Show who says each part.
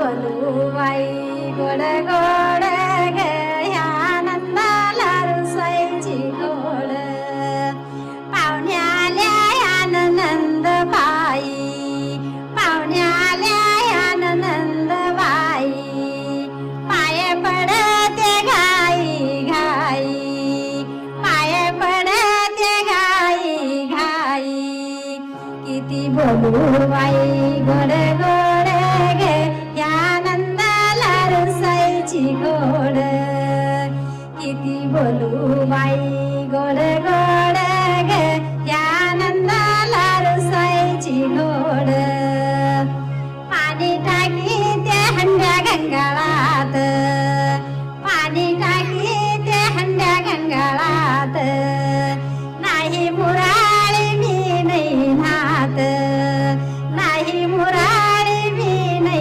Speaker 1: बोलू बाई गोड गोड ग ह्या नंदाला रुसायची गोड पाहुण्याल्या यान नंद बाई पाहुण्याल्या यान नंद बाई पाय पडते घाई घाई पाय पडते घाई घाई किती बोलू बाई गोड गोड गे या नंदाला रुसायची गोड किती बोलू बाई गोड गोड गे या नंदाला रुसायची गोड पाणी टाकी ते हंड्या गंगाळा